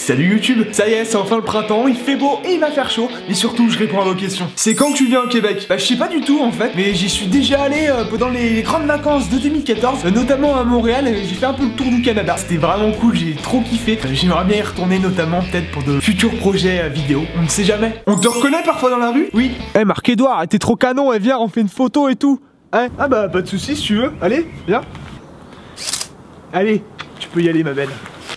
Salut YouTube. Ça y est, c'est enfin le printemps, il fait beau et il va faire chaud. Et surtout, je réponds à vos questions. C'est quand que tu viens au Québec? Bah je sais pas du tout en fait, mais j'y suis déjà allé pendant les grandes vacances de 2014, notamment à Montréal. J'ai fait un peu le tour du Canada. C'était vraiment cool, j'ai trop kiffé. J'aimerais bien y retourner, notamment peut-être pour de futurs projets vidéo. On ne sait jamais. On te reconnaît parfois dans la rue? Oui. Eh Marc-Edouard, t'es trop canon, et viens, on fait une photo et tout. Hein? Ah bah pas de soucis si tu veux. Allez, viens. Allez, tu peux y aller ma belle.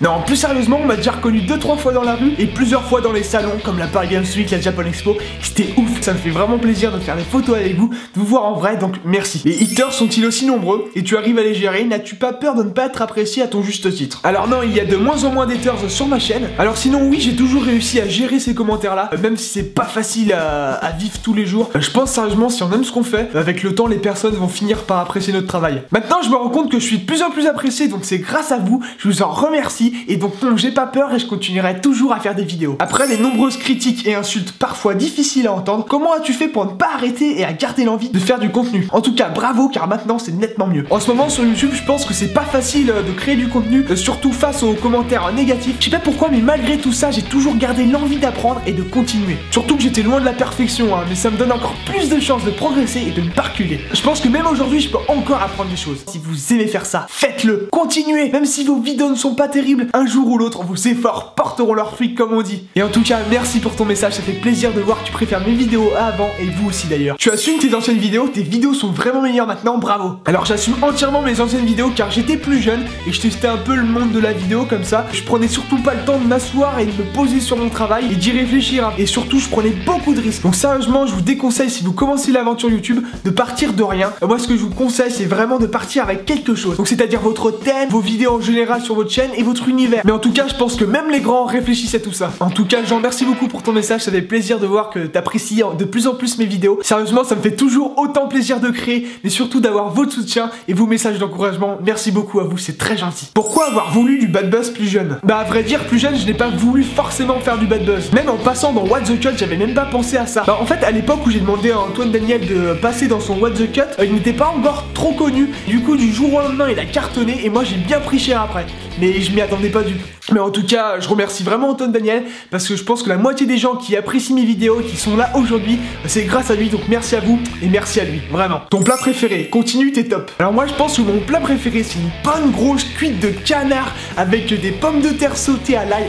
Non, plus sérieusement, on m'a déjà reconnu 2-3 fois dans la rue et plusieurs fois dans les salons comme la Paris Games Week, la Japan Expo. C'était ouf, ça me fait vraiment plaisir de faire des photos avec vous, de vous voir en vrai, donc merci. Les haters sont-ils aussi nombreux et tu arrives à les gérer? N'as-tu pas peur de ne pas être apprécié à ton juste titre? Alors non, il y a de moins en moins d'haters sur ma chaîne. Alors sinon oui, j'ai toujours réussi à gérer ces commentaires là, même si c'est pas facile à vivre tous les jours. Je pense sérieusement, si on aime ce qu'on fait, avec le temps les personnes vont finir par apprécier notre travail. Maintenant je me rends compte que je suis de plus en plus apprécié, donc c'est grâce à vous, je vous en remercie. Et donc non, j'ai pas peur et je continuerai toujours à faire des vidéos. Après les nombreuses critiques et insultes parfois difficiles à entendre, comment as-tu fait pour ne pas arrêter et à garder l'envie de faire du contenu? En tout cas bravo, car maintenant c'est nettement mieux. En ce moment sur YouTube, je pense que c'est pas facile de créer du contenu, surtout face aux commentaires négatifs. Je sais pas pourquoi, mais malgré tout ça, j'ai toujours gardé l'envie d'apprendre et de continuer. Surtout que j'étais loin de la perfection, mais ça me donne encore plus de chances de progresser et de ne pas reculer. Je pense que même aujourd'hui, je peux encore apprendre des choses. Si vous aimez faire ça, faites-le, continuez. Même si vos vidéos ne sont pas terribles, un jour ou l'autre, vos efforts porteront leurs fruits comme on dit. Et en tout cas, merci pour ton message, ça fait plaisir de voir que tu préfères mes vidéos à avant, et vous aussi d'ailleurs. Tu assumes tes anciennes vidéos sont vraiment meilleures maintenant, bravo. Alors j'assume entièrement mes anciennes vidéos car j'étais plus jeune et je testais un peu le monde de la vidéo comme ça. Je prenais surtout pas le temps de m'asseoir et de me poser sur mon travail et d'y réfléchir. Et surtout, je prenais beaucoup de risques. Donc sérieusement, je vous déconseille, si vous commencez l'aventure YouTube, de partir de rien. Moi, ce que je vous conseille, c'est vraiment de partir avec quelque chose. Donc c'est-à-dire votre thème, vos vidéos en général sur votre chaîne et votre univers. Mais en tout cas, je pense que même les grands réfléchissent à tout ça. En tout cas, Jean, merci beaucoup pour ton message. Ça fait plaisir de voir que t'apprécies de plus en plus mes vidéos. Sérieusement, ça me fait toujours autant plaisir de créer, mais surtout d'avoir votre soutien et vos messages d'encouragement. Merci beaucoup à vous, c'est très gentil. Pourquoi avoir voulu du bad buzz plus jeune? Bah à vrai dire, plus jeune, je n'ai pas voulu forcément faire du bad buzz. Même en passant dans What the Cut, j'avais même pas pensé à ça. Bah en fait, à l'époque où j'ai demandé à Antoine Daniel de passer dans son What the Cut, il n'était pas encore trop connu. Du coup, du jour au lendemain, il a cartonné et moi j'ai bien pris cher après. Mais je m'y attendais pas du tout. Mais en tout cas, je remercie vraiment Antoine Daniel parce que je pense que la moitié des gens qui apprécient mes vidéos et qui sont là aujourd'hui, c'est grâce à lui. Donc merci à vous et merci à lui, vraiment. Ton plat préféré, continue, t'es top. Alors moi je pense que mon plat préféré c'est une bonne grosse cuite de canard avec des pommes de terre sautées à l'ail.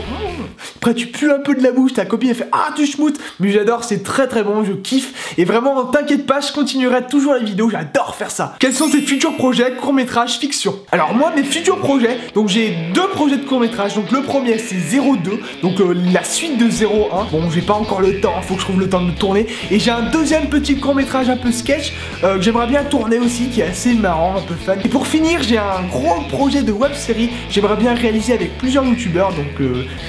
Après tu pues un peu de la bouche, ta copine elle fait ah tu schmoutes. Mais j'adore, c'est très très bon, je kiffe. Et vraiment t'inquiète pas, je continuerai toujours les vidéos, j'adore faire ça. Quels sont tes futurs projets, courts-métrages, fiction? Alors moi mes futurs projets, donc j'ai deux projets de courts-métrages. Donc le premier c'est 02, donc la suite de 01. Bon j'ai pas encore le temps, faut que je trouve le temps de tourner. Et j'ai un deuxième petit court-métrage un peu sketch que j'aimerais bien tourner aussi, qui est assez marrant, un peu fun. Et pour finir, j'ai un gros projet de web-série, j'aimerais bien réaliser avec plusieurs youtubeurs. Donc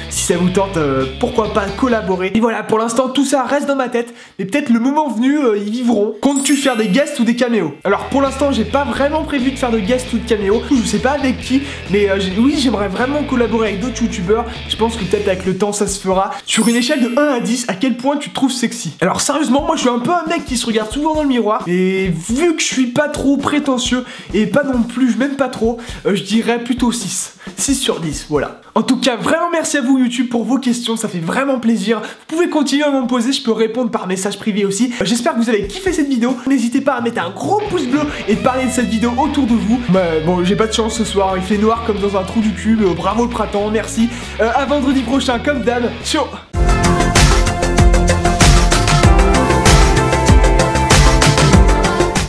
si ça vous tente, pourquoi pas collaborer. Et voilà, pour l'instant tout ça reste dans ma tête, mais peut-être le moment venu, ils vivront. Comptes-tu faire des guests ou des caméos? Alors pour l'instant j'ai pas vraiment prévu de faire de guests ou de caméos, je sais pas avec qui, mais oui j'aimerais vraiment collaborer avec d'autres youtubeurs. Je pense que peut-être avec le temps ça se fera. Sur une échelle de 1 à 10, à quel point tu te trouves sexy? Alors sérieusement, moi je suis un peu un mec qui se regarde souvent dans le miroir, et vu que je suis pas trop prétentieux et pas non plus, je m'aime pas trop, je dirais plutôt 6 sur 10, voilà. En tout cas, vraiment merci à vous YouTube pour vos questions, ça fait vraiment plaisir. Vous pouvez continuer à m'en poser, je peux répondre par message privé aussi. J'espère que vous avez kiffé cette vidéo. N'hésitez pas à mettre un gros pouce bleu et de parler de cette vidéo autour de vous. Mais bon, j'ai pas de chance ce soir, il fait noir comme dans un trou du cul. Bravo le printemps, merci. À vendredi prochain comme d'hab. Ciao.